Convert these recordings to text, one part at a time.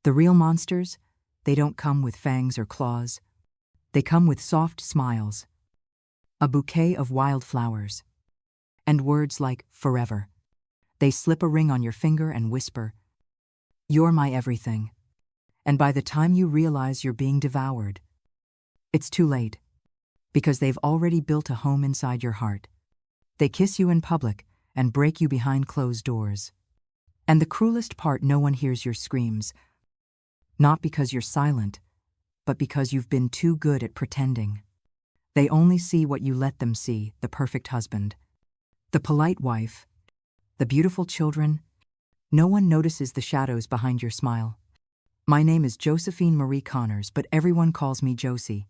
The real monsters, they don't come with fangs or claws. They come with soft smiles, a bouquet of wildflowers, and words like forever. They slip a ring on your finger and whisper, "You're my everything." And by the time you realize you're being devoured, it's too late, because they've already built a home inside your heart. They kiss you in public and break you behind closed doors. And the cruelest part, no one hears your screams. Not because you're silent, but because you've been too good at pretending. They only see what you let them see, the perfect husband, the polite wife, the beautiful children. No one notices the shadows behind your smile. My name is Josephine Marie Connors, but everyone calls me Josie.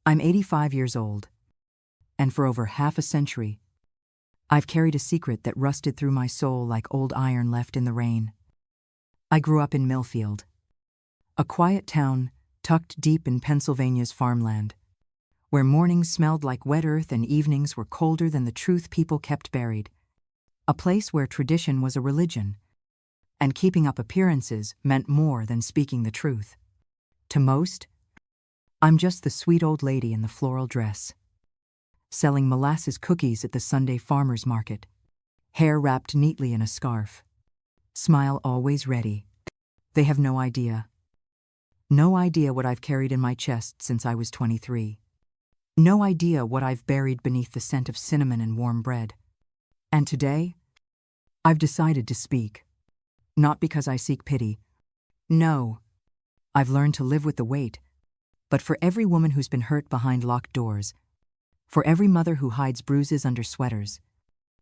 I'm 85 years old, and for over half a century, I've carried a secret that rusted through my soul like old iron left in the rain. I grew up in Millfield, a quiet town tucked deep in Pennsylvania's farmland, where mornings smelled like wet earth and evenings were colder than the truth people kept buried. A place where tradition was a religion, and keeping up appearances meant more than speaking the truth. To most, I'm just the sweet old lady in the floral dress, selling molasses cookies at the Sunday farmer's market, hair wrapped neatly in a scarf, smile always ready. They have no idea. No idea what I've carried in my chest since I was 23. No idea what I've buried beneath the scent of cinnamon and warm bread. And today, I've decided to speak. Not because I seek pity. No. I've learned to live with the weight. But for every woman who's been hurt behind locked doors, for every mother who hides bruises under sweaters,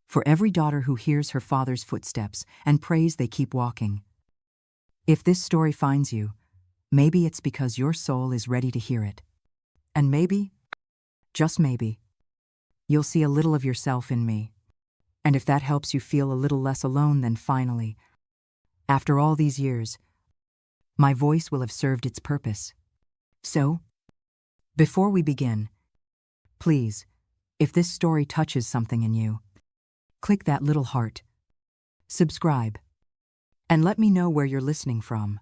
for every daughter who hears her father's footsteps and prays they keep walking. If this story finds you, maybe it's because your soul is ready to hear it. And maybe, just maybe, you'll see a little of yourself in me. And if that helps you feel a little less alone, then finally, after all these years, my voice will have served its purpose. So, before we begin, please, if this story touches something in you, click that little heart, subscribe, and let me know where you're listening from,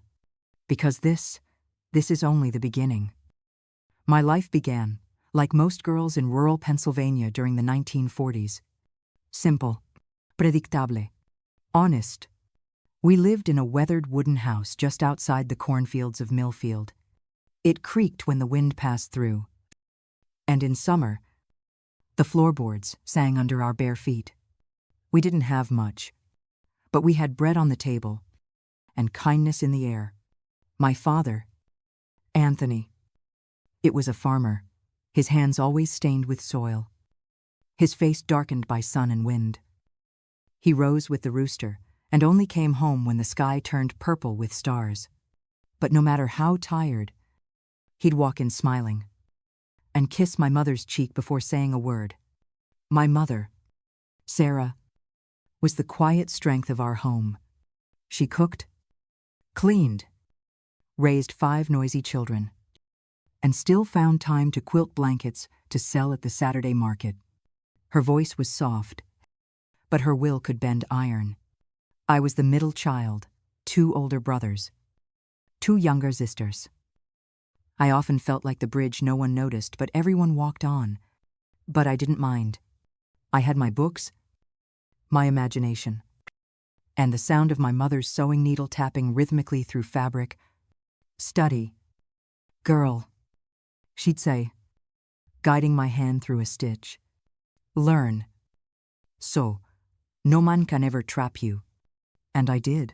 because this is only the beginning. My life began, like most girls in rural Pennsylvania during the 1940s. Simple, predictable, honest. We lived in a weathered wooden house just outside the cornfields of Millfield. It creaked when the wind passed through. And in summer, the floorboards sang under our bare feet. We didn't have much, but we had bread on the table and kindness in the air. My father, Anthony, it was a farmer, his hands always stained with soil, his face darkened by sun and wind. He rose with the rooster and only came home when the sky turned purple with stars. But no matter how tired, he'd walk in smiling and kiss my mother's cheek before saying a word. My mother, Sarah, was the quiet strength of our home. She cooked, cleaned, raised 5 noisy children, and still found time to quilt blankets to sell at the Saturday market. Her voice was soft, but her will could bend iron. I was the middle child, 2 older brothers, 2 younger sisters. I often felt like the bridge no one noticed, but everyone walked on. But I didn't mind. I had my books, my imagination, and the sound of my mother's sewing needle tapping rhythmically through fabric. Study, girl, she'd say, guiding my hand through a stitch. Learn. So, no man can ever trap you. And I did.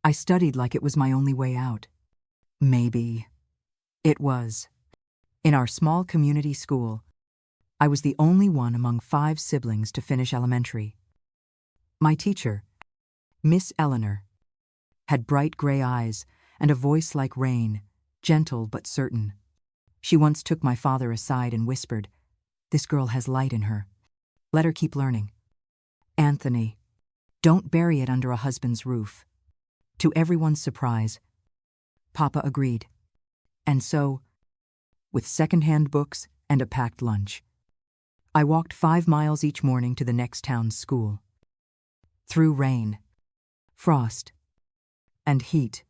I studied like it was my only way out. Maybe. It was. In our small community school, I was the only one among 5 siblings to finish elementary. My teacher, Miss Eleanor, had bright gray eyes and a voice like rain, gentle but certain. She once took my father aside and whispered, "This girl has light in her. Let her keep learning. Anthony, don't bury it under a husband's roof." To everyone's surprise, Papa agreed. And so, with second-hand books and a packed lunch, I walked 5 miles each morning to the next town's school. Through rain, frost, and heat,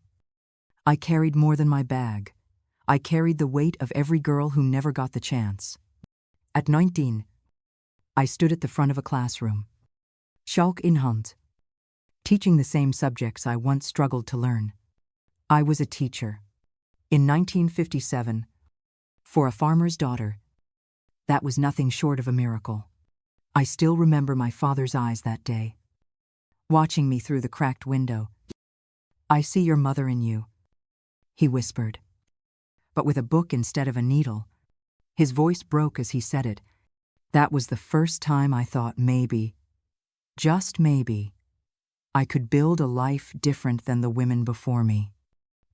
I carried more than my bag. I carried the weight of every girl who never got the chance. At 19, I stood at the front of a classroom. Schalk in hand, teaching the same subjects I once struggled to learn. I was a teacher. In 1957, for a farmer's daughter, that was nothing short of a miracle. I still remember my father's eyes that day, watching me through the cracked window. "I see your mother in you," he whispered, but with a book instead of a needle. His voice broke as he said it. That was the first time I thought maybe, just maybe, I could build a life different than the women before me.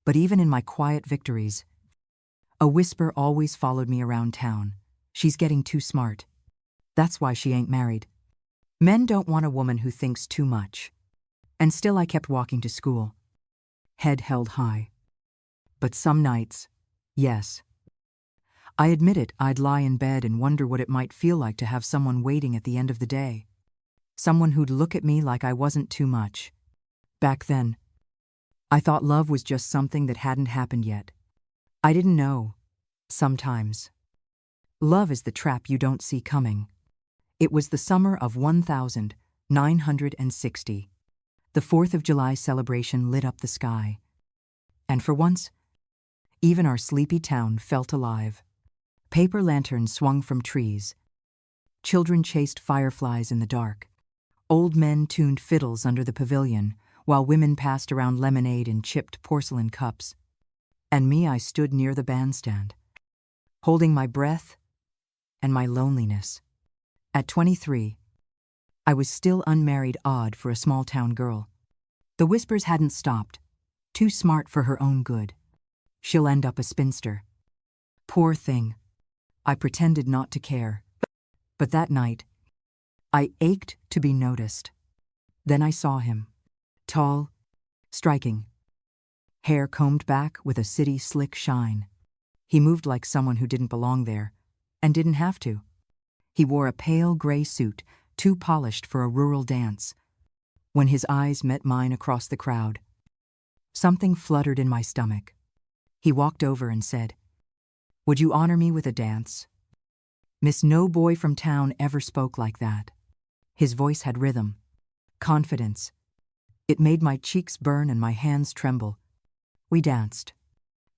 But even in my quiet victories, a whisper always followed me around town. "She's getting too smart. That's why she ain't married. Men don't want a woman who thinks too much." And still I kept walking to school, head held high. But some nights, yes, I admit it, I'd lie in bed and wonder what it might feel like to have someone waiting at the end of the day. Someone who'd look at me like I wasn't too much. Back then, I thought love was just something that hadn't happened yet. I didn't know. Sometimes love is the trap you don't see coming. It was the summer of 1960. The 4th of July celebration lit up the sky. And for once, even our sleepy town felt alive. Paper lanterns swung from trees. Children chased fireflies in the dark. Old men tuned fiddles under the pavilion, while women passed around lemonade in chipped porcelain cups. And me, I stood near the bandstand, holding my breath and my loneliness. At 23, I was still unmarried, odd for a small-town girl. The whispers hadn't stopped. Too smart for her own good. She'll end up a spinster. Poor thing. I pretended not to care. But that night, I ached to be noticed. Then I saw him. Tall, striking. Hair combed back with a city slick shine. He moved like someone who didn't belong there, and didn't have to. He wore a pale gray suit, too polished for a rural dance. When his eyes met mine across the crowd, something fluttered in my stomach. He walked over and said, "Would you honor me with a dance?" Miss No boy from town ever spoke like that. His voice had rhythm, confidence. It made my cheeks burn and my hands tremble. We danced.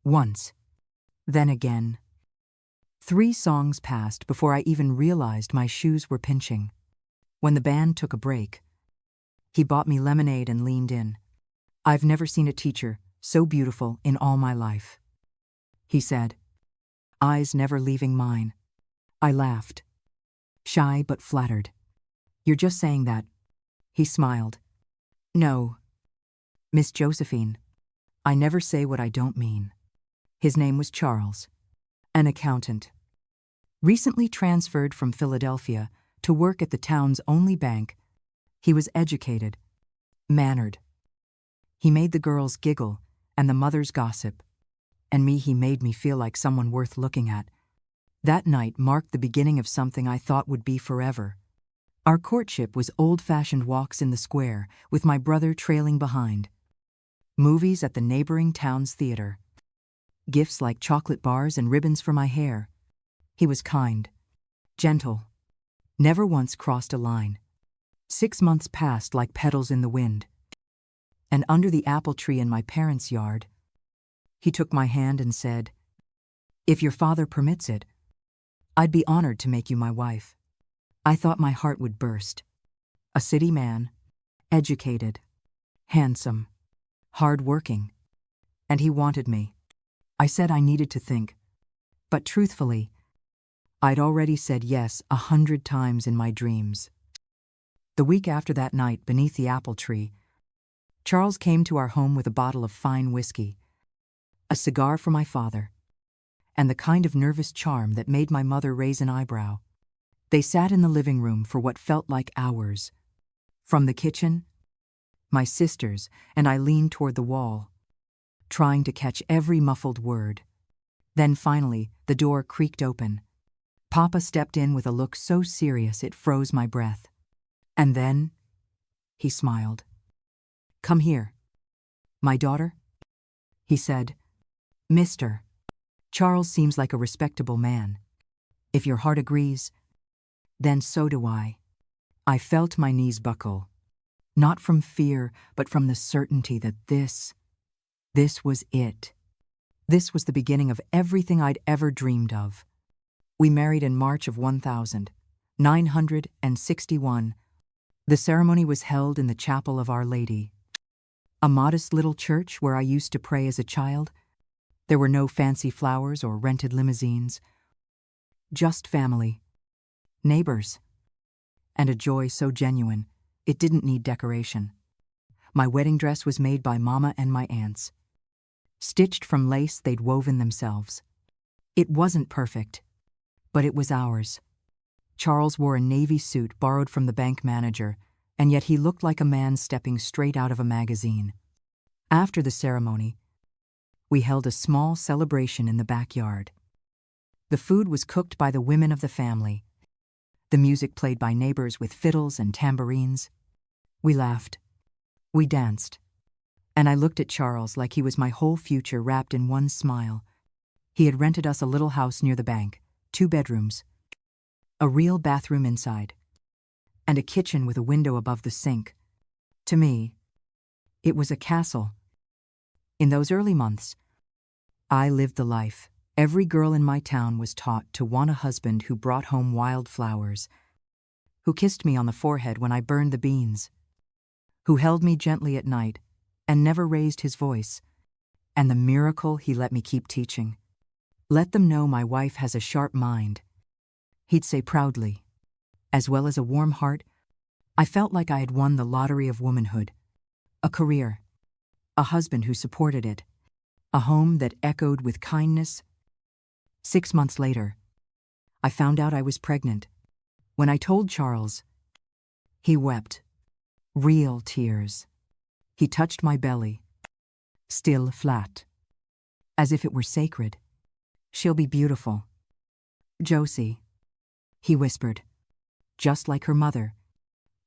Once. Then again. 3 songs passed before I even realized my shoes were pinching. When the band took a break, he bought me lemonade and leaned in. "I've never seen a teacher so beautiful in all my life," he said, eyes never leaving mine. I laughed, shy but flattered. "You're just saying that." He smiled. "No, Miss Josephine, I never say what I don't mean." His name was Charles, an accountant, recently transferred from Philadelphia to work at the town's only bank. He was educated, mannered. He made the girls giggle and the mothers gossip. And me, he made me feel like someone worth looking at. That night marked the beginning of something I thought would be forever. Our courtship was old-fashioned walks in the square, with my brother trailing behind. Movies at the neighboring town's theater. Gifts like chocolate bars and ribbons for my hair. He was kind, gentle, never once crossed a line. 6 months passed like petals in the wind. And under the apple tree in my parents' yard, he took my hand and said, "If your father permits it, I'd be honored to make you my wife." I thought my heart would burst. A city man, educated, handsome, hard-working, and he wanted me. I said I needed to think, but truthfully, I'd already said yes 100 times in my dreams. The week after that night beneath the apple tree, Charles came to our home with a bottle of fine whiskey, a cigar for my father, and the kind of nervous charm that made my mother raise an eyebrow. They sat in the living room for what felt like hours. From the kitchen, my sisters and I leaned toward the wall, trying to catch every muffled word. Then finally, the door creaked open. Papa stepped in with a look so serious it froze my breath. And then, he smiled. "Come here, my daughter." He said, "Mister, Charles seems like a respectable man. If your heart agrees, then so do I." I felt my knees buckle, not from fear, but from the certainty that this was it. This was the beginning of everything I'd ever dreamed of. We married in March of 1961. The ceremony was held in the chapel of Our Lady, a modest little church where I used to pray as a child. There were no fancy flowers or rented limousines, just family, neighbors, and a joy so genuine it didn't need decoration. My wedding dress was made by Mama and my aunts, stitched from lace they'd woven themselves. It wasn't perfect, but it was ours. Charles wore a navy suit borrowed from the bank manager, and yet he looked like a man stepping straight out of a magazine. After the ceremony, we held a small celebration in the backyard. The food was cooked by the women of the family. The music played by neighbors with fiddles and tambourines. We laughed. We danced. And I looked at Charles like he was my whole future wrapped in one smile. He had rented us a little house near the bank, 2 bedrooms, a real bathroom inside, and a kitchen with a window above the sink. To me, it was a castle. In those early months, I lived the life every girl in my town was taught to want a husband who brought home wild flowers, who kissed me on the forehead when I burned the beans, who held me gently at night and never raised his voice, and the miracle he let me keep teaching. "Let them know my wife has a sharp mind," he'd say proudly. As well as a warm heart, I felt like I had won the lottery of womanhood. A career, a husband who supported it, a home that echoed with kindness. 6 months later, I found out I was pregnant. When I told Charles, he wept. Real tears. He touched my belly, still flat, as if it were sacred. "She'll be beautiful. Josie," he whispered, just like her mother.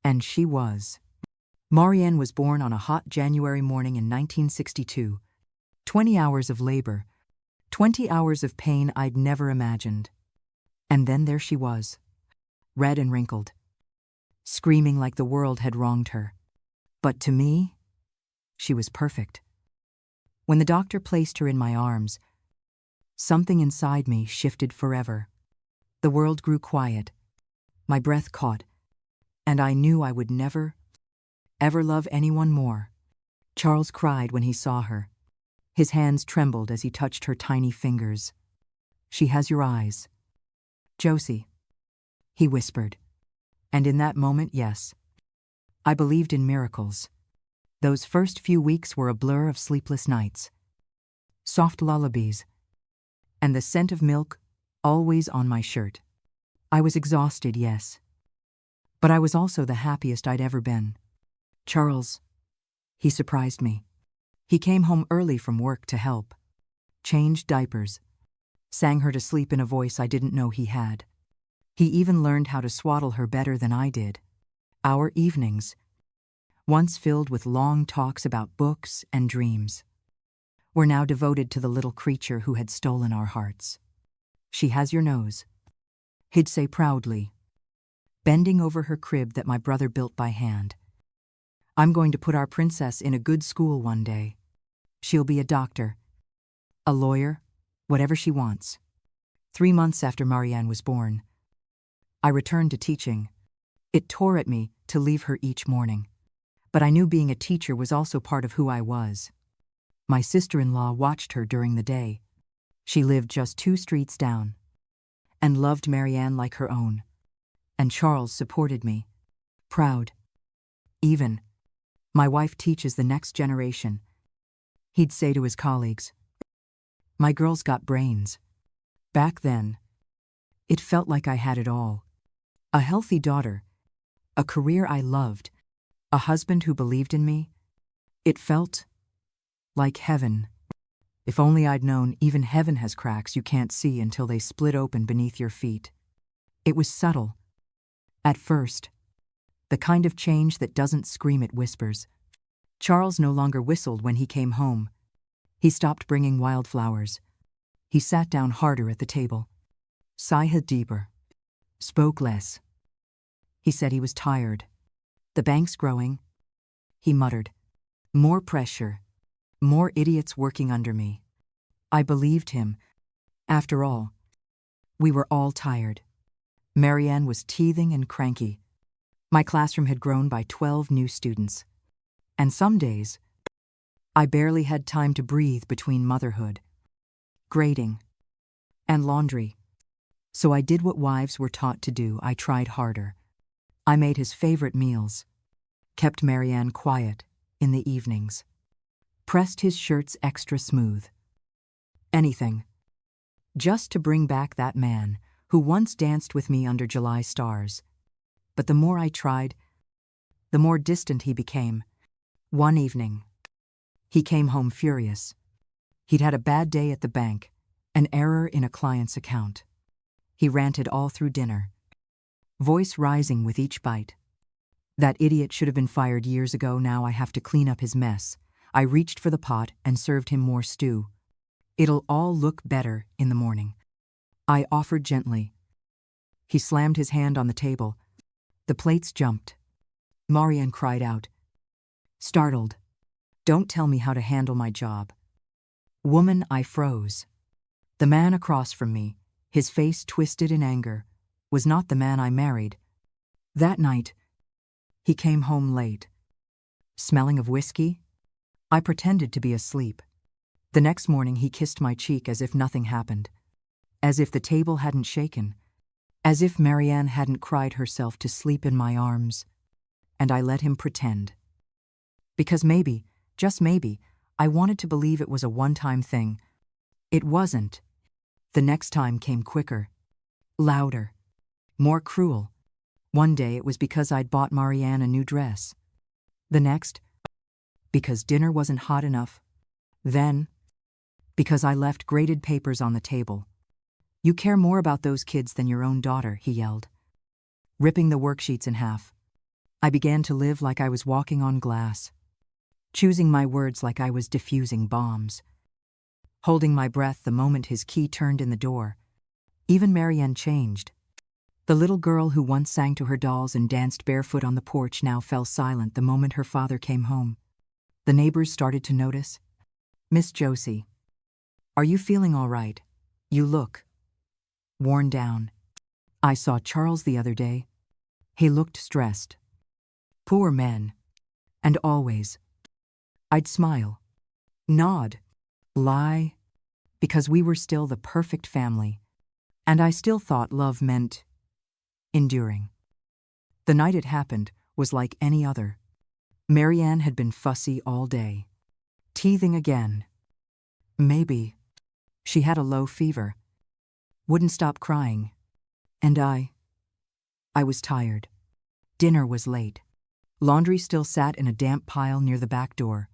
And she was. Marianne was born on a hot January morning in 1962. 20 hours of labor, 20 hours of pain I'd never imagined. And then there she was, red and wrinkled, screaming like the world had wronged her. But to me, she was perfect. When the doctor placed her in my arms, something inside me shifted forever. The world grew quiet, my breath caught, and I knew I would never, ever love anyone more. Charles cried when he saw her. His hands trembled as he touched her tiny fingers. "She has your eyes, Josie," he whispered. And in that moment, yes, I believed in miracles. Those first few weeks were a blur of sleepless nights, soft lullabies, and the scent of milk always on my shirt. I was exhausted, yes, but I was also the happiest I'd ever been. Charles, he surprised me. He came home early from work to help, changed diapers, sang her to sleep in a voice I didn't know he had. He even learned how to swaddle her better than I did. Our evenings, once filled with long talks about books and dreams, were now devoted to the little creature who had stolen our hearts. "She has your nose," he'd say proudly, bending over her crib that my brother built by hand. "I'm going to put our princess in a good school one day. She'll be a doctor, a lawyer, whatever she wants." 3 months after Marianne was born, I returned to teaching. It tore at me to leave her each morning, but I knew being a teacher was also part of who I was. My sister-in-law watched her during the day. She lived just 2 streets down, and loved Marianne like her own. And Charles supported me, proud. "Even, my wife teaches the next generation," he'd say to his colleagues. "My girl's got brains." Back then, it felt like I had it all. A healthy daughter, a career I loved, a husband who believed in me. It felt like heaven. If only I'd known even heaven has cracks you can't see until they split open beneath your feet. It was subtle. At first, the kind of change that doesn't scream, it whispers. Charles no longer whistled when he came home. He stopped bringing wildflowers. He sat down harder at the table. Sighed deeper. Spoke less. He said he was tired. The bank's growing. He muttered. More pressure. More idiots working under me. I believed him. After all, we were all tired. Marianne was teething and cranky. My classroom had grown by 12 new students. And some days, I barely had time to breathe between motherhood, grading, and laundry. So I did what wives were taught to do. I tried harder. I made his favorite meals, kept Marianne quiet in the evenings, pressed his shirts extra smooth. Anything. Just to bring back that man who once danced with me under July stars. But the more I tried, the more distant he became. One evening, he came home furious. He'd had a bad day at the bank, an error in a client's account. He ranted all through dinner, voice rising with each bite. That idiot should have been fired years ago. Now I have to clean up his mess. I reached for the pot and served him more stew. It'll all look better in the morning, I offered gently. He slammed his hand on the table. The plates jumped. Marianne cried out, startled. Don't tell me how to handle my job. Woman, I froze. The man across from me, his face twisted in anger, was not the man I married. That night, he came home late. Smelling of whiskey? I pretended to be asleep. The next morning he kissed my cheek as if nothing happened. As if the table hadn't shaken. As if Marianne hadn't cried herself to sleep in my arms. And I let him pretend. Because maybe, just maybe, I wanted to believe it was a one-time thing. It wasn't. The next time came quicker. Louder. More cruel. One day it was because I'd bought Marianne a new dress. The next, because dinner wasn't hot enough. Then, because I left graded papers on the table. You care more about those kids than your own daughter, he yelled. Ripping the worksheets in half. I began to live like I was walking on glass. Choosing my words like I was diffusing bombs. Holding my breath the moment his key turned in the door. Even Marianne changed. The little girl who once sang to her dolls and danced barefoot on the porch now fell silent the moment her father came home. The neighbors started to notice. Miss Josie, are you feeling all right? You look worn down. I saw Charles the other day. He looked stressed. Poor men. And always. I'd smile. Nod. Lie. Because we were still the perfect family. And I still thought love meant enduring. The night it happened was like any other. Marianne had been fussy all day. Teething again. Maybe. She had a low fever. Wouldn't stop crying. And I was tired. Dinner was late. Laundry still sat in a damp pile near the back door.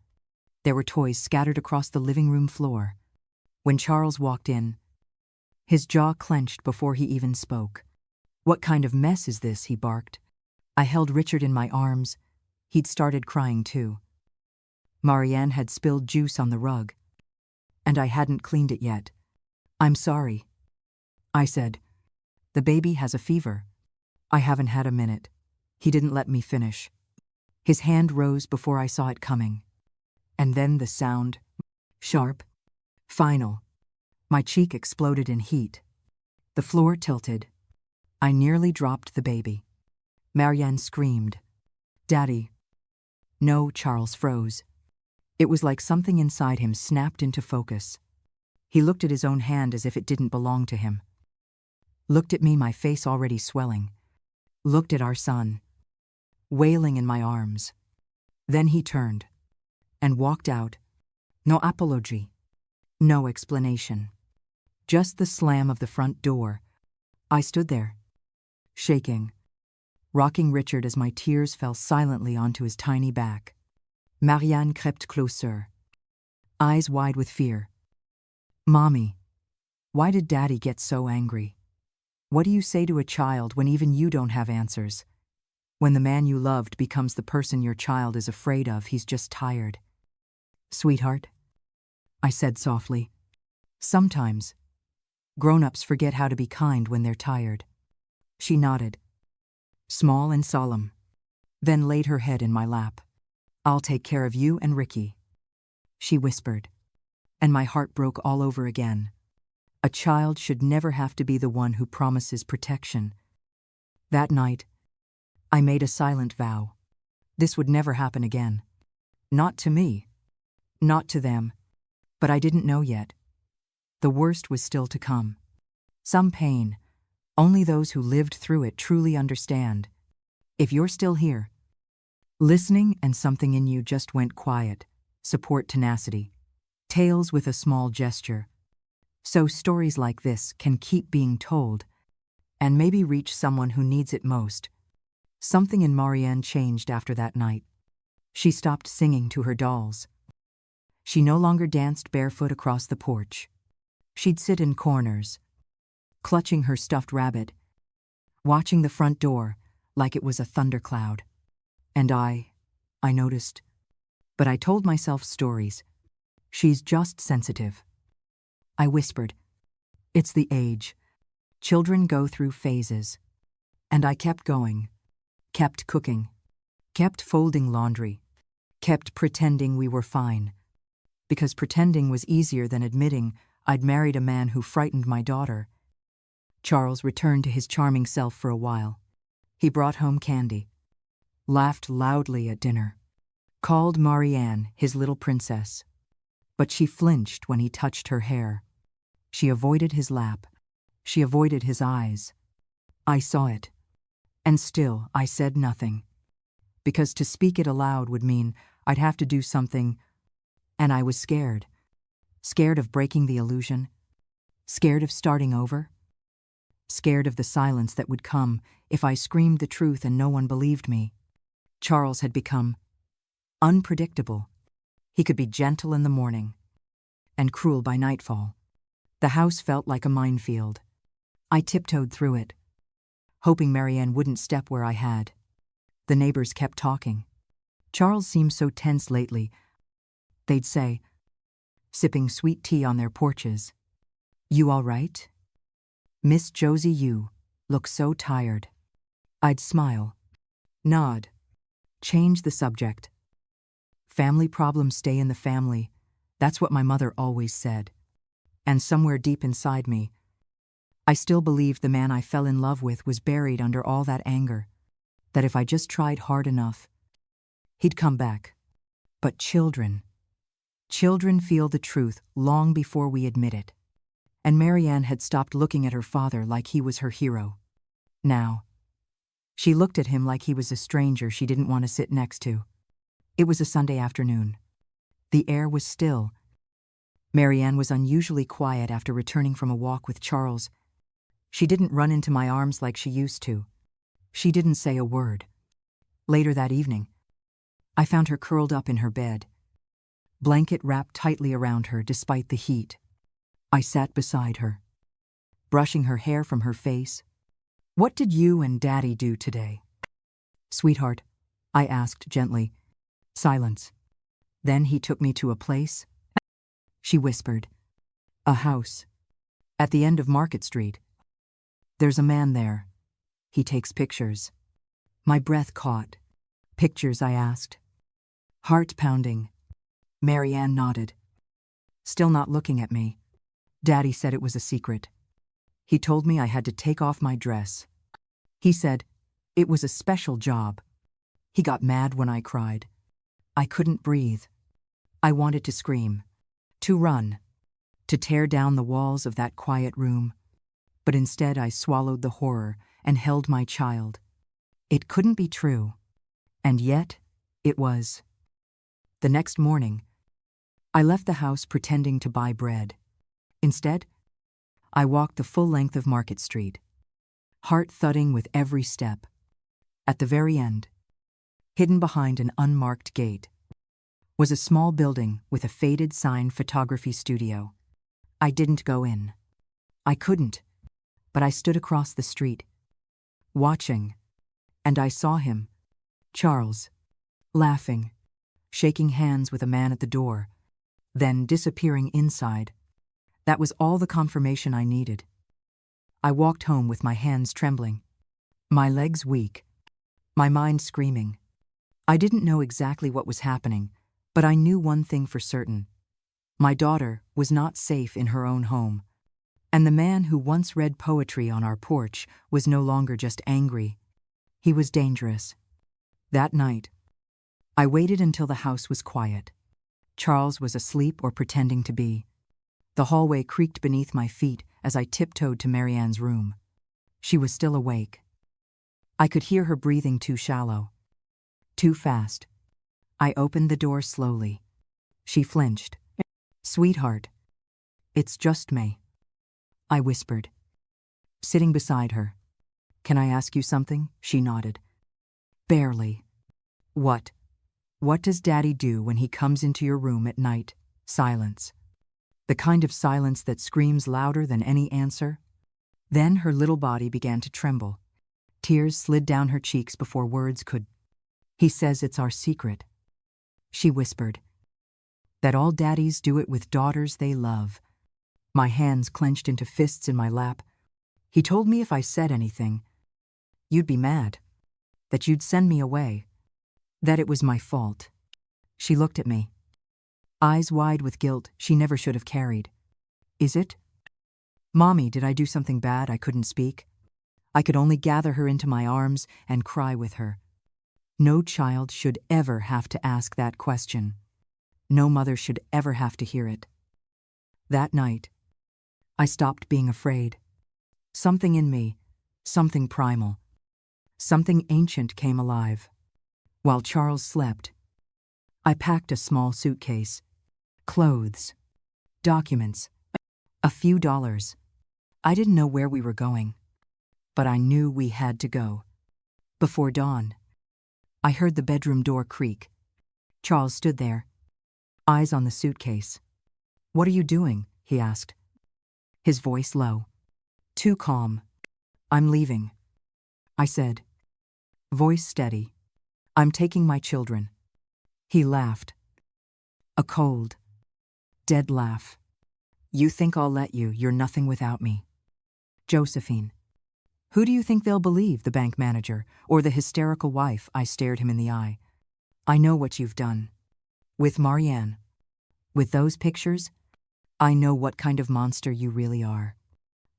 There were toys scattered across the living room floor. When Charles walked in, his jaw clenched before he even spoke. What kind of mess is this? He barked. I held Richard in my arms. He'd started crying too. Marianne had spilled juice on the rug. And I hadn't cleaned it yet. I'm sorry, I said. The baby has a fever. I haven't had a minute. He didn't let me finish. His hand rose before I saw it coming. And then the sound. Sharp. Final. My cheek exploded in heat. The floor tilted. I nearly dropped the baby. Marianne screamed. Daddy. No, Charles froze. It was like something inside him snapped into focus. He looked at his own hand as if it didn't belong to him. Looked at me, my face already swelling. Looked at our son, wailing in my arms. Then he turned and walked out. No apology. No explanation. Just the slam of the front door. I stood there, shaking, rocking Richard as my tears fell silently onto his tiny back. Marianne crept closer, eyes wide with fear. Mommy, why did Daddy get so angry? What do you say to a child when even you don't have answers? When the man you loved becomes the person your child is afraid of, he's just tired. Sweetheart, I said softly. Sometimes. Grown-ups forget how to be kind when they're tired. She nodded, small and solemn, then laid her head in my lap. I'll take care of you and Ricky, she whispered, and my heart broke all over again. A child should never have to be the one who promises protection. That night, I made a silent vow. This would never happen again. Not to me. Not to them. But I didn't know yet. The worst was still to come. Some pain, only those who lived through it truly understand. If you're still here, listening and something in you just went quiet, support Tenacity. Tales with a small gesture. So stories like this can keep being told, and maybe reach someone who needs it most. Something in Marianne changed after that night. She stopped singing to her dolls. She no longer danced barefoot across the porch. She'd sit in corners, clutching her stuffed rabbit, watching the front door like it was a thundercloud. And I noticed. But I told myself stories. She's just sensitive. I whispered, it's the age. Children go through phases. And I kept going, kept cooking, kept folding laundry, kept pretending we were fine. Because pretending was easier than admitting I'd married a man who frightened my daughter. Charles returned to his charming self for a while. He brought home candy, laughed loudly at dinner, called Marianne his little princess. But she flinched when he touched her hair. She avoided his lap. She avoided his eyes. I saw it. And still I said nothing. Because to speak it aloud would mean I'd have to do something, and I was scared. Scared of breaking the illusion. Scared of starting over. Scared of the silence that would come if I screamed the truth and no one believed me. Charles had become unpredictable. He could be gentle in the morning and cruel by nightfall. The house felt like a minefield. I tiptoed through it, hoping Marianne wouldn't step where I had. The neighbors kept talking. Charles seemed so tense lately, they'd say, sipping sweet tea on their porches. You all right? Miss Josie, you look so tired. I'd smile, nod, change the subject. Family problems stay in the family. That's what my mother always said. And somewhere deep inside me, I still believed the man I fell in love with was buried under all that anger, that if I just tried hard enough, he'd come back. But children feel the truth long before we admit it. And Marianne had stopped looking at her father like he was her hero. Now, she looked at him like he was a stranger she didn't want to sit next to. It was a Sunday afternoon. The air was still. Marianne was unusually quiet after returning from a walk with Charles. She didn't run into my arms like she used to. She didn't say a word. Later that evening, I found her curled up in her bed, blanket wrapped tightly around her despite the heat. I sat beside her, brushing her hair from her face. What did you and Daddy do today? Sweetheart, I asked gently. Silence. Then he took me to a place, she whispered. A house. At the end of Market Street. There's a man there. He takes pictures. My breath caught. Pictures, I asked. Heart pounding. Marianne nodded, still not looking at me. Daddy said it was a secret. He told me I had to take off my dress. He said it was a special job. He got mad when I cried. I couldn't breathe. I wanted to scream, to run, to tear down the walls of that quiet room. But instead I swallowed the horror and held my child. It couldn't be true. And yet, it was. The next morning, I left the house pretending to buy bread. Instead, I walked the full length of Market Street, heart thudding with every step. At the very end, hidden behind an unmarked gate, was a small building with a faded sign photography studio. I didn't go in. I couldn't, but I stood across the street, watching, and I saw him, Charles, laughing, shaking hands with a man at the door. then disappearing inside. That was all the confirmation I needed. I walked home with my hands trembling, my legs weak, my mind screaming. I didn't know exactly what was happening, but I knew one thing for certain. My daughter was not safe in her own home, and the man who once read poetry on our porch was no longer just angry. He was dangerous. That night, I waited until the house was quiet. Charles was asleep or pretending to be. The hallway creaked beneath my feet as I tiptoed to Marianne's room. She was still awake. I could hear her breathing too shallow, too fast. I opened the door slowly. She flinched. "Sweetheart, it's just me," I whispered, sitting beside her. "Can I ask you something?" She nodded. "Barely." "What? What does Daddy do when he comes into your room at night?" Silence. The kind of silence that screams louder than any answer. Then her little body began to tremble. Tears slid down her cheeks before words could. "He says it's our secret," she whispered. "That all daddies do it with daughters they love." My hands clenched into fists in my lap. "He told me if I said anything, you'd be mad. That you'd send me away. That it was my fault." She looked at me, eyes wide with guilt she never should have carried. "Is it? Mommy, did I do something bad?" I couldn't speak. I could only gather her into my arms and cry with her. No child should ever have to ask that question. No mother should ever have to hear it. That night, I stopped being afraid. Something in me, something primal, something ancient came alive. While Charles slept, I packed a small suitcase, clothes, documents, a few dollars. I didn't know where we were going, but I knew we had to go. Before dawn, I heard the bedroom door creak. Charles stood there, eyes on the suitcase. "What are you doing?" he asked, his voice low, too calm. "I'm leaving," I said, voice steady. "I'm taking my children." He laughed. A cold, dead laugh. "You think I'll let you? You're nothing without me." "Josephine, who do you think they'll believe, the bank manager or the hysterical wife?" I stared him in the eye. "I know what you've done. With Marianne. With those pictures, I know what kind of monster you really are."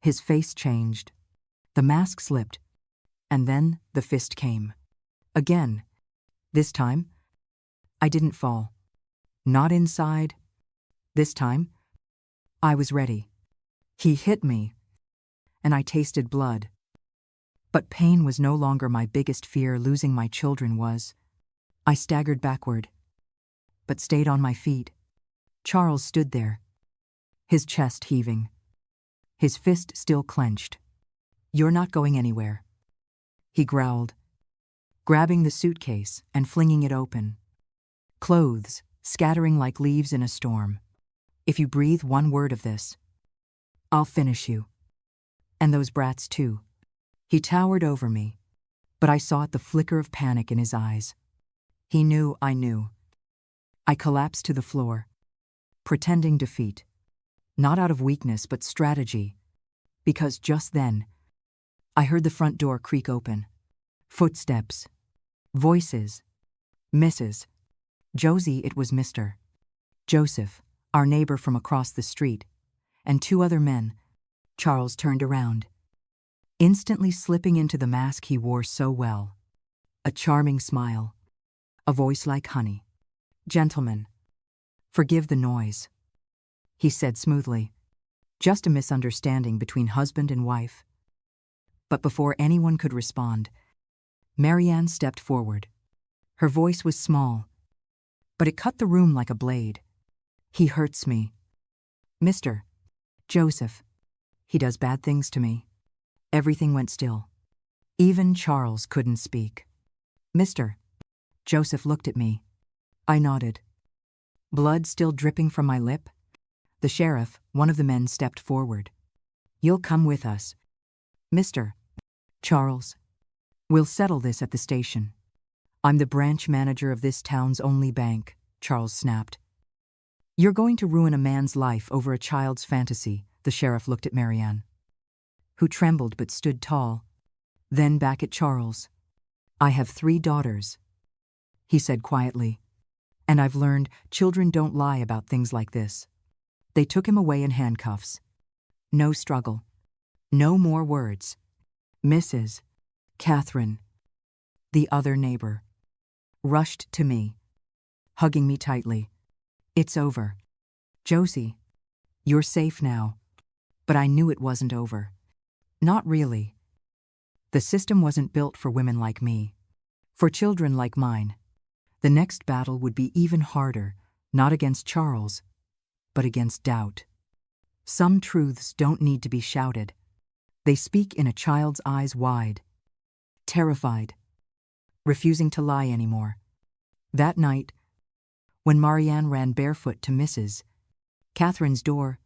His face changed. The mask slipped, and then the fist came. Again. This time, I didn't fall. Not inside. This time, I was ready. He hit me, and I tasted blood. But pain was no longer my biggest fear. Losing my children was. I staggered backward, but stayed on my feet. Charles stood there, his chest heaving, his fist still clenched. "You're not going anywhere," he growled, grabbing the suitcase and flinging it open. Clothes scattering like leaves in a storm. "If you breathe one word of this, I'll finish you. And those brats too." He towered over me, but I saw the flicker of panic in his eyes. He knew I knew. I collapsed to the floor, pretending defeat. Not out of weakness, but strategy. Because just then, I heard the front door creak open. Footsteps. Voices. "Mrs. Josie," it was Mr. Joseph, our neighbor from across the street, and two other men. Charles turned around, instantly slipping into the mask he wore so well. A charming smile. A voice like honey. "Gentlemen, forgive the noise," he said smoothly. "Just a misunderstanding between husband and wife." But before anyone could respond, Marianne stepped forward. Her voice was small, but it cut the room like a blade. "He hurts me. Mr. Joseph. He does bad things to me." Everything went still. Even Charles couldn't speak. "Mr. Joseph looked at me. I nodded. Blood still dripping from my lip. The sheriff, one of the men, stepped forward. "You'll come with us, Mr. Charles. We'll settle this at the station. I'm the branch manager of this town's only bank," Charles snapped. You're going to ruin a man's life over a child's fantasy, the sheriff looked at Marianne, who trembled but stood tall. Then back at Charles. I have 3 daughters, he said quietly. And I've learned children don't lie about things like this. They took him away in handcuffs. No struggle. No more words. Mrs. Catherine, the other neighbor, rushed to me, hugging me tightly. It's over. Josie, you're safe now. But I knew it wasn't over. Not really. The system wasn't built for women like me. For children like mine. The next battle would be even harder, not against Charles, but against doubt. Some truths don't need to be shouted. They speak in a child's eyes wide, terrified, refusing to lie anymore. That night, when Marianne ran barefoot to Mrs. Catherine's door,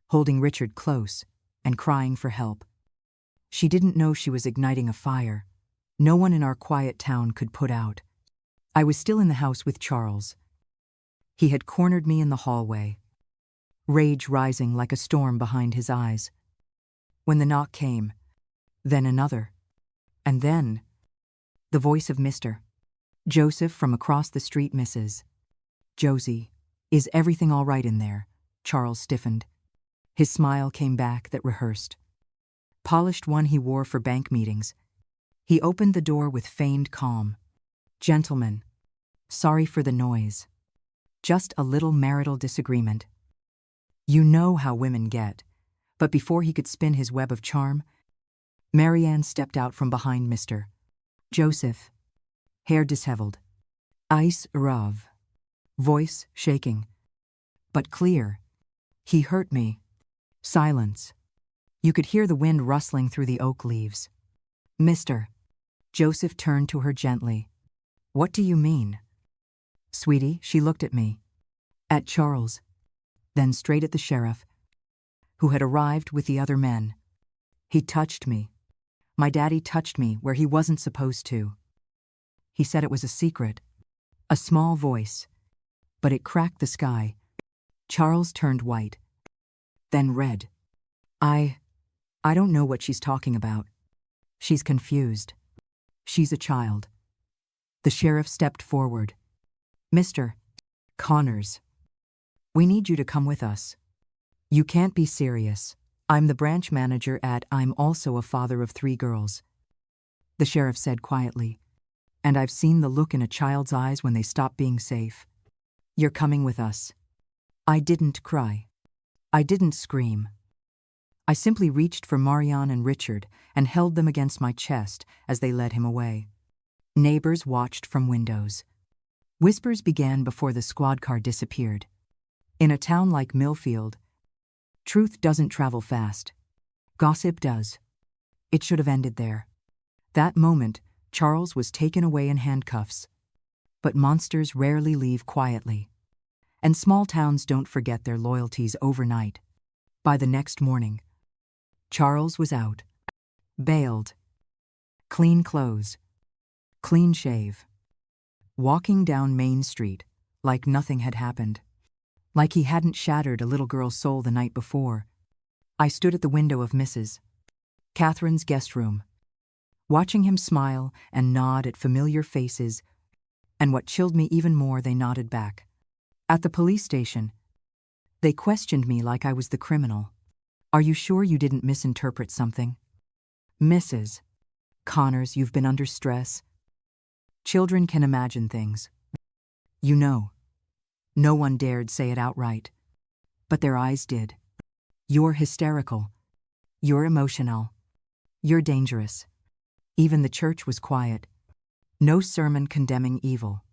holding Richard close and crying for help, she didn't know she was igniting a fire no one in our quiet town could put out. I was still in the house with Charles. He had cornered me in the hallway, rage rising like a storm behind his eyes. When the knock came, then another, and then the voice of Mr. Joseph from across the street. Mrs. Josie, is everything all right in there? Charles stiffened. His smile came back, that rehearsed, polished one he wore for bank meetings. He opened the door with feigned calm. Gentlemen, sorry for the noise. Just a little marital disagreement. You know how women get. But before he could spin his web of charm, Marianne stepped out from behind Mr. Joseph, hair disheveled, ice rough, voice shaking, but clear. He hurt me. Silence. You could hear the wind rustling through the oak leaves. Mr. Joseph turned to her gently. What do you mean? Sweetie, she looked at me, at Charles, then straight at the sheriff, who had arrived with the other men. He touched me. My daddy touched me where he wasn't supposed to. He said it was a secret, a small voice, but it cracked the sky. Charles turned white, then red. I don't know what she's talking about. She's confused. She's a child. The sheriff stepped forward. Mr. Connors, we need you to come with us. You can't be serious. I'm the branch manager at I'm also a father of 3 girls. The sheriff said quietly, and I've seen the look in a child's eyes when they stop being safe. You're coming with us. I didn't cry. I didn't scream. I simply reached for Marianne and Richard and held them against my chest as they led him away. Neighbors watched from windows. Whispers began before the squad car disappeared. In a town like Millfield, truth doesn't travel fast. Gossip does. It should have ended there. That moment, Charles was taken away in handcuffs. But monsters rarely leave quietly. And small towns don't forget their loyalties overnight. By the next morning, Charles was out. Bailed. Clean clothes. Clean shave. Walking down Main Street like nothing had happened. Like he hadn't shattered a little girl's soul the night before. I stood at the window of Mrs. Catherine's guest room, watching him smile and nod at familiar faces, and what chilled me even more, they nodded back. At the police station, they questioned me like I was the criminal. Are you sure you didn't misinterpret something? Mrs. Connors, you've been under stress. Children can imagine things. You know. No one dared say it outright. But their eyes did. You're hysterical. You're emotional. You're dangerous. Even the church was quiet. No sermon condemning evil.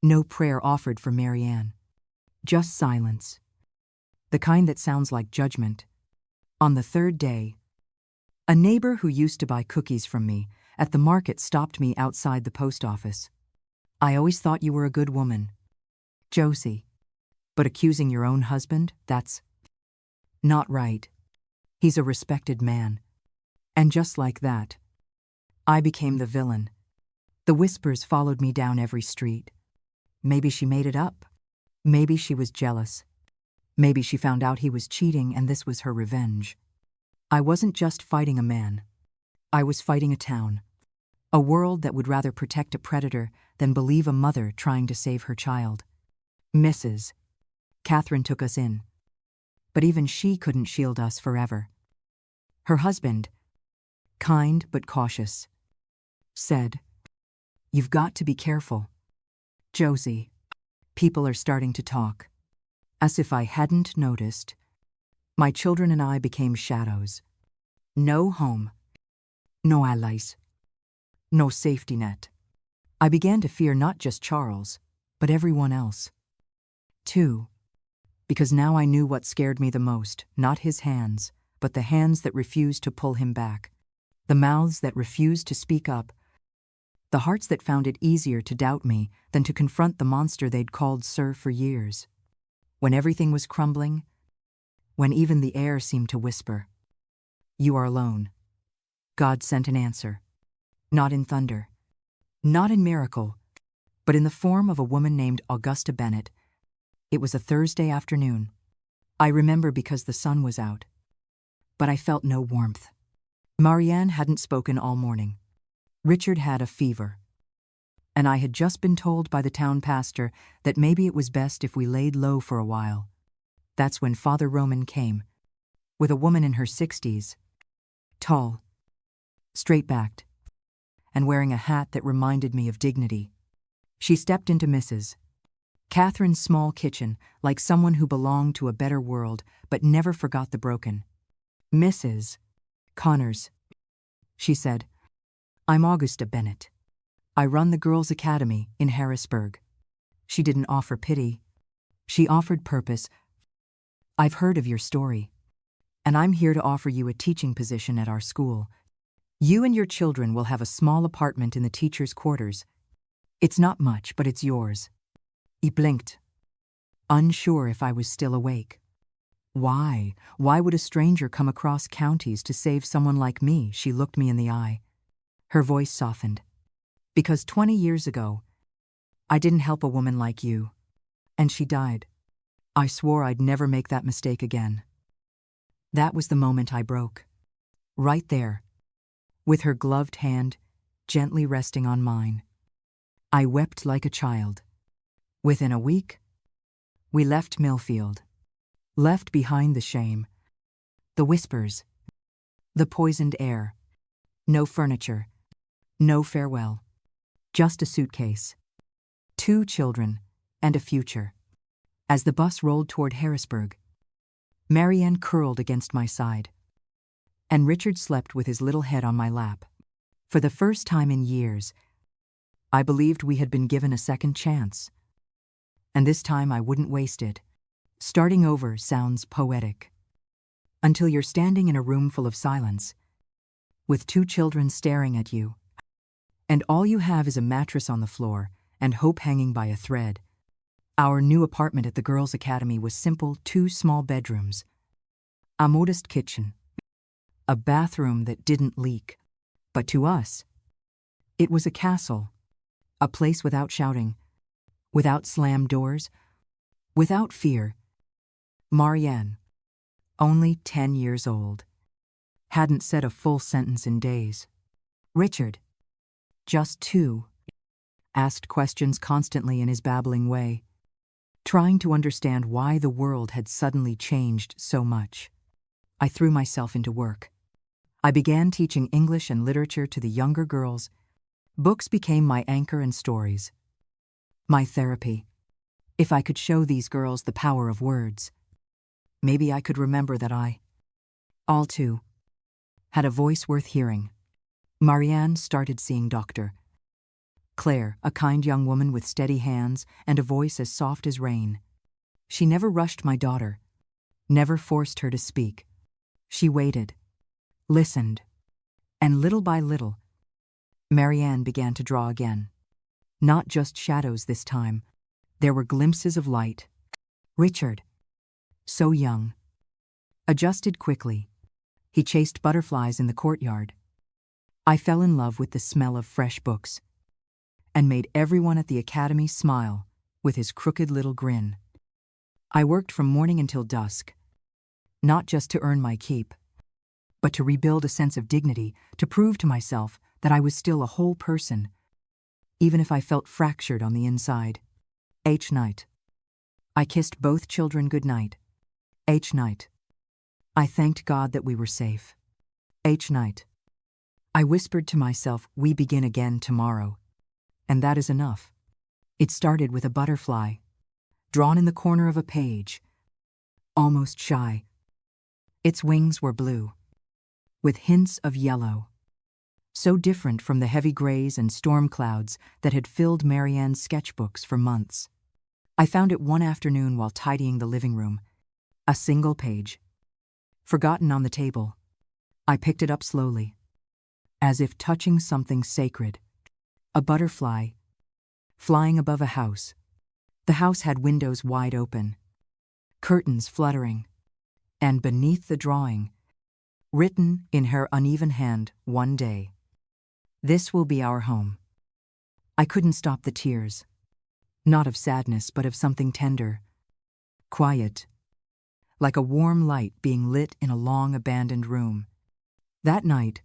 No prayer offered for Marianne. Just silence. The kind that sounds like judgment. On the 3rd day, a neighbor who used to buy cookies from me at the market stopped me outside the post office. I always thought you were a good woman, Josie. But accusing your own husband, that's not right. He's a respected man. And just like that, I became the villain. The whispers followed me down every street. Maybe she made it up. Maybe she was jealous. Maybe she found out he was cheating and this was her revenge. I wasn't just fighting a man. I was fighting a town. A world that would rather protect a predator than believe a mother trying to save her child. Mrs. Catherine took us in. But even she couldn't shield us forever. Her husband, kind but cautious, said, "You've got to be careful, Josie. People are starting to talk." As if I hadn't noticed, my children and I became shadows. No home. No allies. No safety net. I began to fear not just Charles, but everyone else. Too. Because now I knew what scared me the most, not his hands, but the hands that refused to pull him back. The mouths that refused to speak up. The hearts that found it easier to doubt me than to confront the monster they'd called Sir for years. When everything was crumbling, when even the air seemed to whisper, "You are alone," God sent an answer. Not in thunder, not in miracle, but in the form of a woman named Augusta Bennett. It was a Thursday afternoon. I remember because the sun was out. But I felt no warmth. Marianne hadn't spoken all morning. Richard had a fever. And I had just been told by the town pastor that maybe it was best if we laid low for a while. That's when Father Roman came, with a woman in her 60s, tall, straight-backed, and wearing a hat that reminded me of dignity. She stepped into Mrs. Catherine's small kitchen like someone who belonged to a better world but never forgot the broken. "Mrs. Connors," she said, "I'm Augusta Bennett. I run the Girls' Academy in Harrisburg." She didn't offer pity. She offered purpose. "I've heard of your story, and I'm here to offer you a teaching position at our school. You and your children will have a small apartment in the teachers' quarters. It's not much, but it's yours." He blinked, unsure if I was still awake. Why? Why would a stranger come across counties to save someone like me? She looked me in the eye. Her voice softened. "Because 20 years ago, I didn't help a woman like you, and she died. I swore I'd never make that mistake again." That was the moment I broke. Right there, with her gloved hand gently resting on mine. I wept like a child. Within a week, we left Millfield. Left behind the shame, the whispers, the poisoned air. No furniture, no farewell. Just a suitcase, 2 children, and a future. As the bus rolled toward Harrisburg, Marianne curled against my side, and Richard slept with his little head on my lap. For the first time in years, I believed we had been given a second chance. And this time I wouldn't waste it. Starting over sounds poetic. Until you're standing in a room full of silence, with 2 children staring at you, and all you have is a mattress on the floor and hope hanging by a thread. Our new apartment at the Girls' Academy was simple, 2 small bedrooms, a modest kitchen, a bathroom that didn't leak. But to us, it was a castle, a place without shouting, without slammed doors, without fear. Marianne, only 10 years old, hadn't said a full sentence in days. Richard, just 2, asked questions constantly in his babbling way, trying to understand why the world had suddenly changed so much. I threw myself into work. I began teaching English and literature to the younger girls. Books became my anchor and stories. My therapy. If I could show these girls the power of words, maybe I could remember that I, all too, had a voice worth hearing. Marianne started seeing Dr. Claire, a kind young woman with steady hands and a voice as soft as rain. She never rushed my daughter, never forced her to speak. She waited, listened, and little by little, Marianne began to draw again. Not just shadows this time. There were glimpses of light. Richard, so young, adjusted quickly. He chased butterflies in the courtyard. I fell in love with the smell of fresh books and made everyone at the academy smile with his crooked little grin. I worked from morning until dusk, not just to earn my keep, but to rebuild a sense of dignity, to prove to myself that I was still a whole person, even if I felt fractured on the inside. H night. I kissed both children good night. H night. I thanked God that we were safe. H night. I whispered to myself, we begin again tomorrow. And that is enough. It started with a butterfly, drawn in the corner of a page, almost shy. Its wings were blue, with hints of yellow, so different from the heavy grays and storm clouds that had filled Marianne's sketchbooks for months. I found it one afternoon while tidying the living room, a single page, forgotten on the table. I picked it up slowly, as if touching something sacred. A butterfly, flying above a house. The house had windows wide open, curtains fluttering, and beneath the drawing, written in her uneven hand, one day, this will be our home. I couldn't stop the tears, not of sadness but of something tender, quiet, like a warm light being lit in a long abandoned room. That night,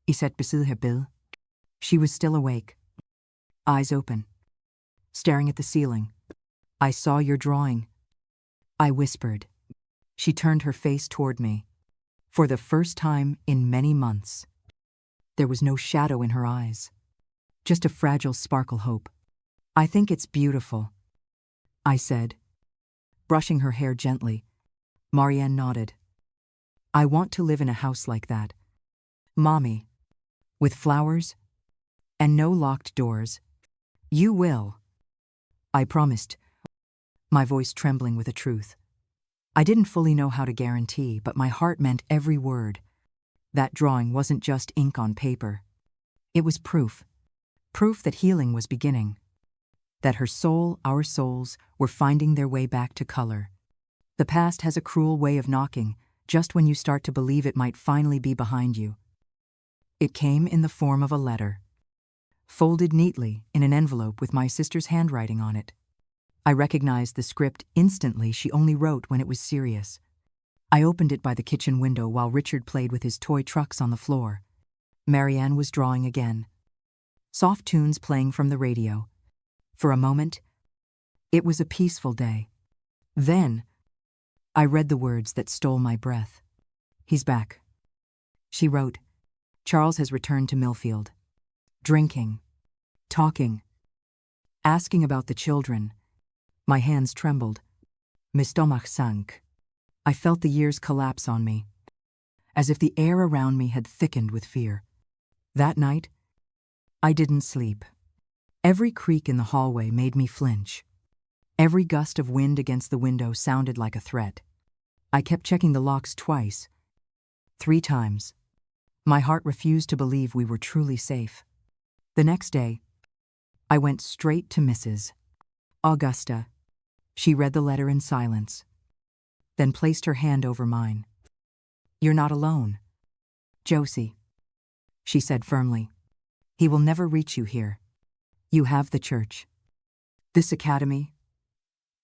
Isette Bill, she was still awake, eyes open, staring at the ceiling. I saw your drawing, I whispered. She turned her face toward me. For the first time in many months, there was no shadow in her eyes, just a fragile sparkle hope. I think it's beautiful, I said, brushing her hair gently. Marianne nodded. I want to live in a house like that, Mommy, with flowers and no locked doors. You will, I promised, my voice trembling with a truth. I didn't fully know how to guarantee, but my heart meant every word. That drawing wasn't just ink on paper. It was proof that healing was beginning, that her soul, our souls, were finding their way back to color. The past has a cruel way of knocking, just when you start to believe it might finally be behind you. It came in the form of a letter, folded neatly in an envelope with my sister's handwriting on it. I recognized the script instantly. She only wrote when it was serious. I opened it by the kitchen window while Richard played with his toy trucks on the floor. Marianne was drawing again, soft tunes playing from the radio. For a moment, it was a peaceful day. Then, I read the words that stole my breath. He's back, she wrote. Charles has returned to Millfield. Drinking, talking, asking about the children. My hands trembled. Mes stomach sank. I felt the years collapse on me, as if the air around me had thickened with fear. That night, I didn't sleep. Every creak in the hallway made me flinch. Every gust of wind against the window sounded like a threat. I kept checking the locks twice, 3 times. My heart refused to believe we were truly safe. The next day, I went straight to Mrs. Augusta. She read the letter in silence, then placed her hand over mine. You're not alone, Josie, she said firmly. He will never reach you here. You have the church, this academy,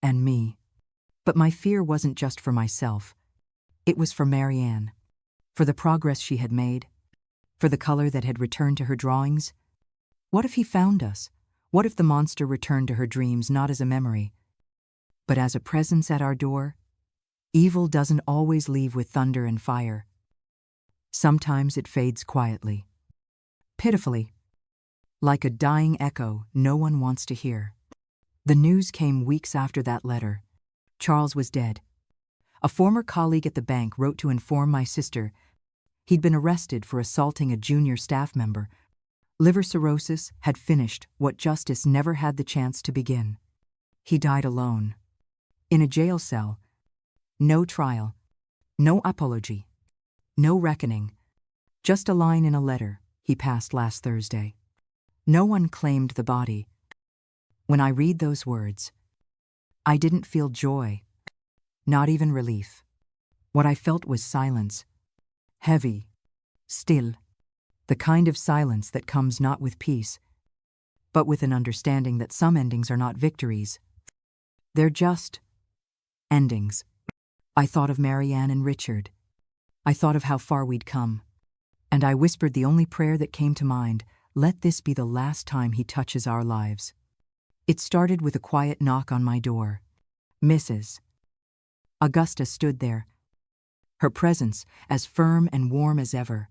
and me. But my fear wasn't just for myself. It was for Marianne, for the progress she had made, for the color that had returned to her drawings. What if he found us? What if the monster returned to her dreams not as a memory, but as a presence at our door? Evil doesn't always leave with thunder and fire. Sometimes it fades quietly, pitifully, like a dying echo no one wants to hear. The news came weeks after that letter. Charles was dead. A former colleague at the bank wrote to inform my sister he'd been arrested for assaulting a junior staff member. Liver cirrhosis had finished what justice never had the chance to begin. He died alone, in a jail cell. No trial, no apology, no reckoning, just a line in a letter he passed last Thursday. No one claimed the body. When I read those words, I didn't feel joy, not even relief. What I felt was silence, heavy, still, the kind of silence that comes not with peace, but with an understanding that some endings are not victories. They're just Endings. I thought of Marianne and Richard. I thought of how far we'd come. And I whispered the only prayer that came to mind: let this be the last time he touches our lives. It started with a quiet knock on my door. Mrs. Augusta stood there, her presence as firm and warm as ever,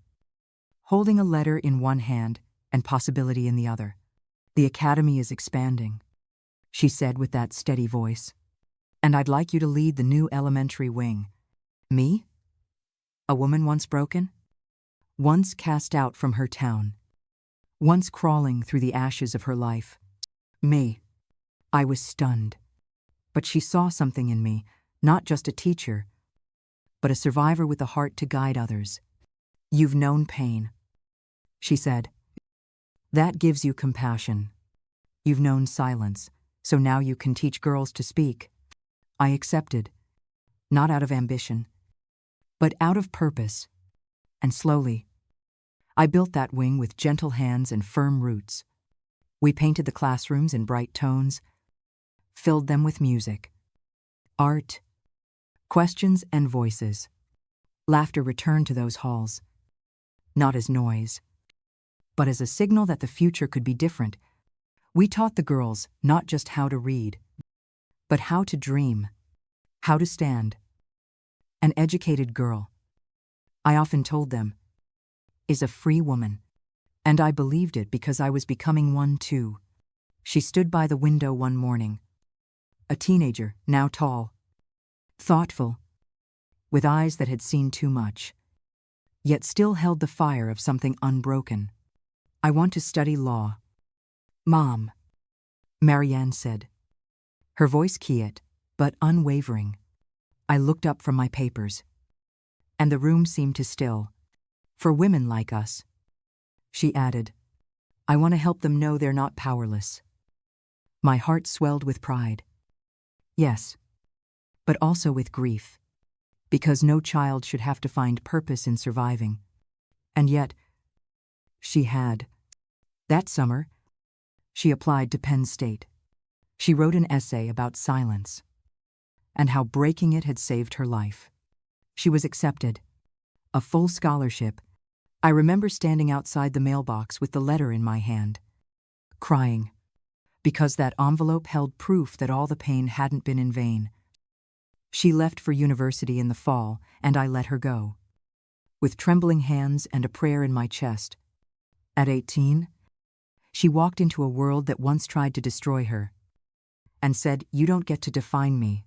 holding a letter in one hand and possibility in the other. The academy is expanding, she said with that steady voice. And I'd like you to lead the new elementary wing. Me? A woman once broken? Once cast out from her town. Once crawling through the ashes of her life. Me. I was stunned. But she saw something in me, not just a teacher, but a survivor with a heart to guide others. You've known pain, she said. That gives you compassion. You've known silence, so now you can teach girls to speak. I accepted, not out of ambition, but out of purpose. And slowly, I built that wing with gentle hands and firm roots. We painted the classrooms in bright tones, filled them with music, art, questions and voices. Laughter returned to those halls, not as noise, but as a signal that the future could be different. We taught the girls not just how to read, but how to dream, how to stand. An educated girl, I often told them, is a free woman. And I believed it because I was becoming one too. She stood by the window one morning, a teenager, now tall, thoughtful, with eyes that had seen too much, yet still held the fire of something unbroken. I want to study law. Mom, Marianne said, her voice quiet, but unwavering. I looked up from my papers, and the room seemed to still. For women like us, she added, I want to help them know they're not powerless. My heart swelled with pride. Yes, but also with grief, because no child should have to find purpose in surviving. And yet, she had. That summer, she applied to Penn State. She wrote an essay about silence and how breaking it had saved her life. She was accepted, a full scholarship. I remember standing outside the mailbox with the letter in my hand, crying, because that envelope held proof that all the pain hadn't been in vain. She left for university in the fall, and I let her go, with trembling hands and a prayer in my chest. At 18, she walked into a world that once tried to destroy her, and said, you don't get to define me.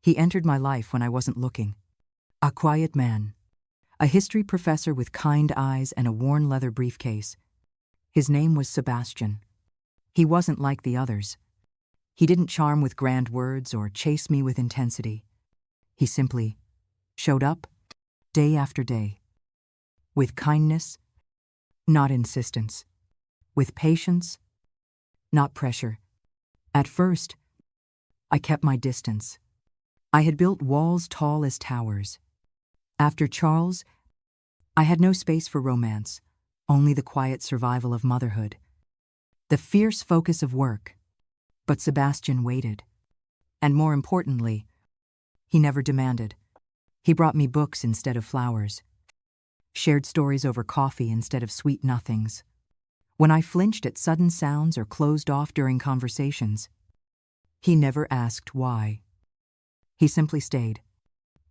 He entered my life when I wasn't looking. A quiet man, a history professor with kind eyes and a worn leather briefcase. His name was Sebastian. He wasn't like the others. He didn't charm with grand words or chase me with intensity. He simply showed up, day after day, with kindness, not insistence, with patience, not pressure. At first, I kept my distance. I had built walls tall as towers. After Charles, I had no space for romance, only the quiet survival of motherhood, the fierce focus of work. But Sebastian waited. And more importantly, he never demanded. He brought me books instead of flowers, shared stories over coffee instead of sweet nothings. When I flinched at sudden sounds or closed off during conversations, he never asked why. He simply stayed.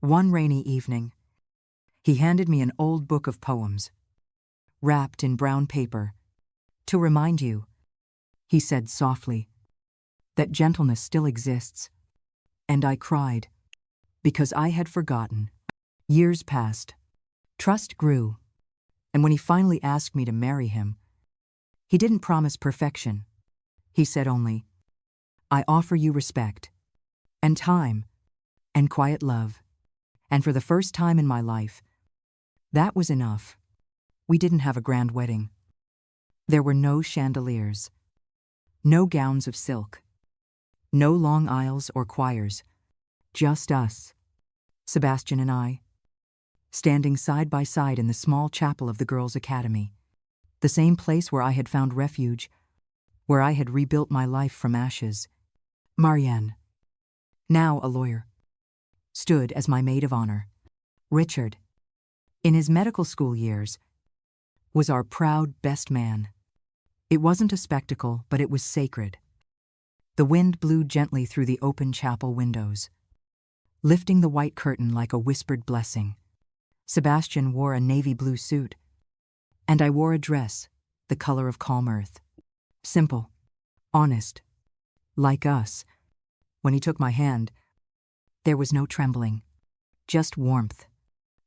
One rainy evening, he handed me an old book of poems, wrapped in brown paper. To remind you, he said softly, that gentleness still exists. And I cried, because I had forgotten. Years passed. Trust grew. And when he finally asked me to marry him, he didn't promise perfection. He said only, I offer you respect, and time, and quiet love. And for the first time in my life, that was enough. We didn't have a grand wedding. There were no chandeliers, no gowns of silk, no long aisles or choirs, just us, Sebastian and I, standing side by side in the small chapel of the Girls' Academy, the same place where I had found refuge, where I had rebuilt my life from ashes. Marianne, now a lawyer, stood as my maid of honor. Richard, in his medical school years, was our proud best man. It wasn't a spectacle, but it was sacred. The wind blew gently through the open chapel windows, lifting the white curtain like a whispered blessing. Sebastian wore a navy blue suit, and I wore a dress, the color of calm earth. Simple, honest, like us. When he took my hand, there was no trembling, just warmth.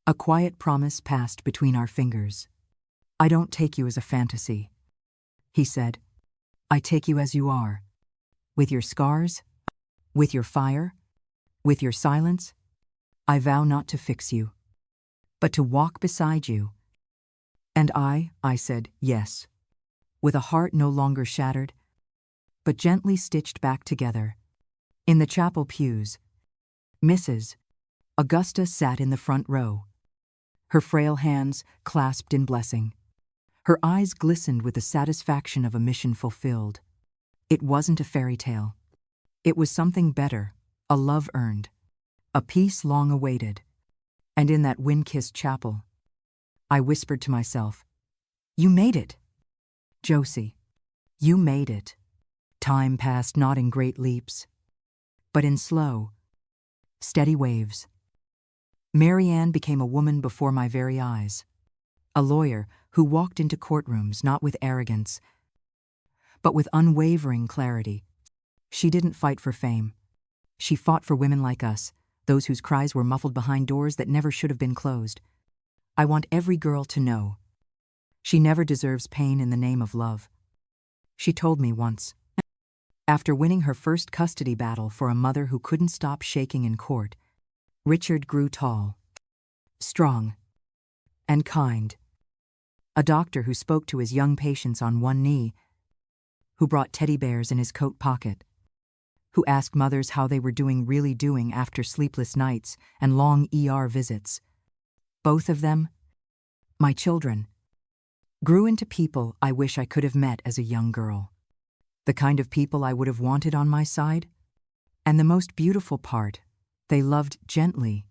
A quiet promise passed between our fingers. "I don't take you as a fantasy," he said. "I take you as you are. With your scars, with your fire, with your silence. I vow not to fix you, but to walk beside you." And I said yes, with a heart no longer shattered, but gently stitched back together. In the chapel pews, Mrs. Augusta sat in the front row, her frail hands clasped in blessing. Her eyes glistened with the satisfaction of a mission fulfilled. It wasn't a fairy tale. It was something better, a love earned, a peace long awaited. And in that wind-kissed chapel, I whispered to myself, "You made it, Josie. You made it." Time passed not in great leaps, but in slow, steady waves. Marianne became a woman before my very eyes, a lawyer who walked into courtrooms not with arrogance, but with unwavering clarity. She didn't fight for fame. She fought for women like us, those whose cries were muffled behind doors that never should have been closed. I want every girl to know she never deserves pain in the name of love. She told me once, after winning her first custody battle for a mother who couldn't stop shaking in court, Richard grew tall, strong, and kind. A doctor who spoke to his young patients on one knee, who brought teddy bears in his coat pocket, who asked mothers how they were really doing after sleepless nights and long ER visits. Both of them, my children, grew into people I wish I could have met as a young girl. The kind of people I would have wanted on my side. And the most beautiful part, they loved gently.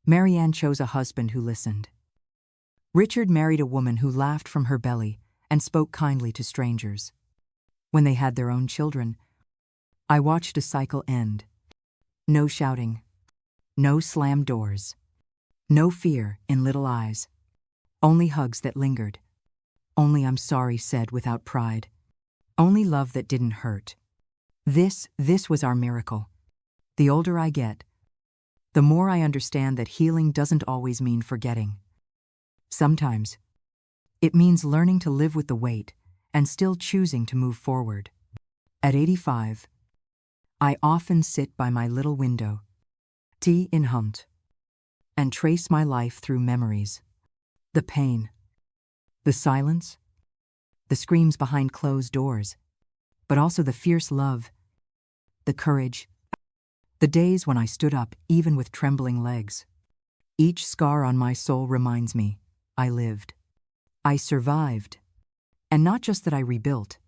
Marianne chose a husband who listened. Richard married a woman who laughed from her belly and spoke kindly to strangers. When they had their own children, I watched a cycle end. No shouting, no slammed doors, no fear in little eyes, only hugs that lingered, only "I'm sorry" said without pride, only love that didn't hurt. This was our miracle. The older I get, the more I understand that healing doesn't always mean forgetting. Sometimes, it means learning to live with the weight and still choosing to move forward. At 85, I often sit by my little window, tea in hand, and trace my life through memories. The pain, the silence, the screams behind closed doors, but also the fierce love, the courage, the days when I stood up even with trembling legs. Each scar on my soul reminds me I lived. I survived. And not just that I rebuilt.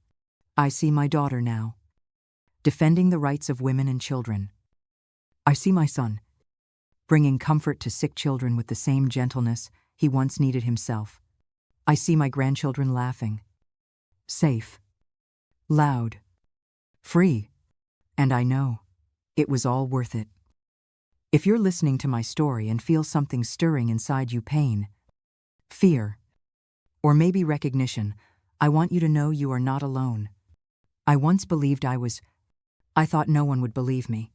I see my daughter now, defending the rights of women and children. I see my son, bringing comfort to sick children with the same gentleness he once needed himself. I see my grandchildren laughing, safe, loud, free, and I know it was all worth it. If you're listening to my story and feel something stirring inside you, pain, fear, or maybe recognition, I want you to know you are not alone. I once believed I thought no one would believe me,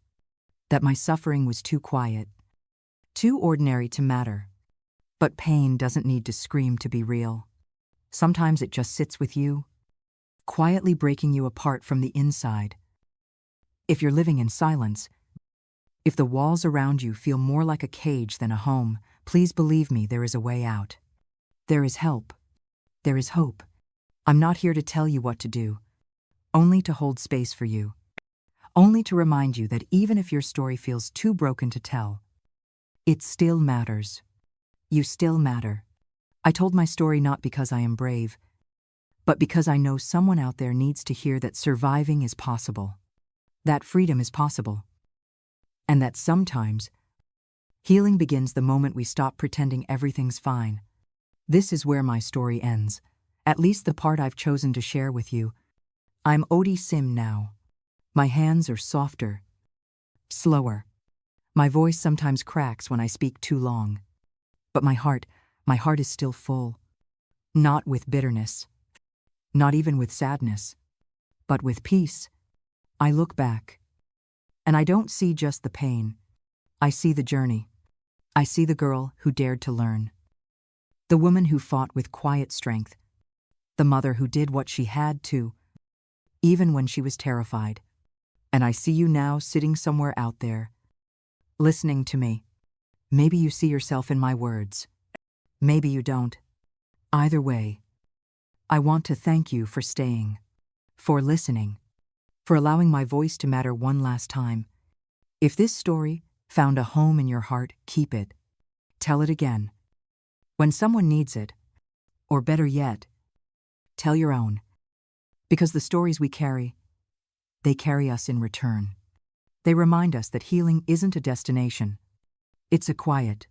that my suffering was too quiet, too ordinary to matter. But pain doesn't need to scream to be real. Sometimes it just sits with you, quietly breaking you apart from the inside. If you're living in silence, if the walls around you feel more like a cage than a home, please believe me, there is a way out. There is help. There is hope. I'm not here to tell you what to do, only to hold space for you. Only to remind you that even if your story feels too broken to tell, it still matters. You still matter. I told my story not because I am brave, but because I know someone out there needs to hear that surviving is possible, that freedom is possible, and that sometimes Healing begins the moment we stop pretending everything's fine. This is where my story ends, at least the part I've chosen to share with you. I'm Odie Sim now. My hands are softer, slower. My voice sometimes cracks when I speak too long. But my heart is still full. Not with bitterness, not even with sadness, but with peace. I look back, and I don't see just the pain. I see the journey. I see the girl who dared to learn, the woman who fought with quiet strength, the mother who did what she had to, even when she was terrified. And I see you now sitting somewhere out there, listening to me. Maybe you see yourself in my words. Maybe you don't. Either way, I want to thank you for staying, for listening, for allowing my voice to matter one last time. If this story found a home in your heart, keep it. Tell it again. When someone needs it, or better yet, tell your own. Because the stories we carry, they carry us in return. They remind us that healing isn't a destination. It's a quiet,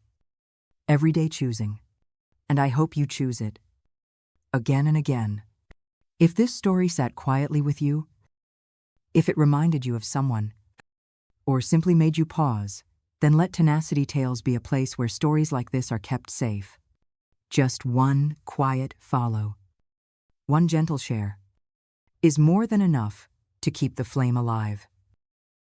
everyday choosing. And I hope you choose it. Again and again. If this story sat quietly with you, if it reminded you of someone, or simply made you pause, then let Tenacity Tales be a place where stories like this are kept safe. Just one quiet follow, one gentle share, is more than enough to keep the flame alive.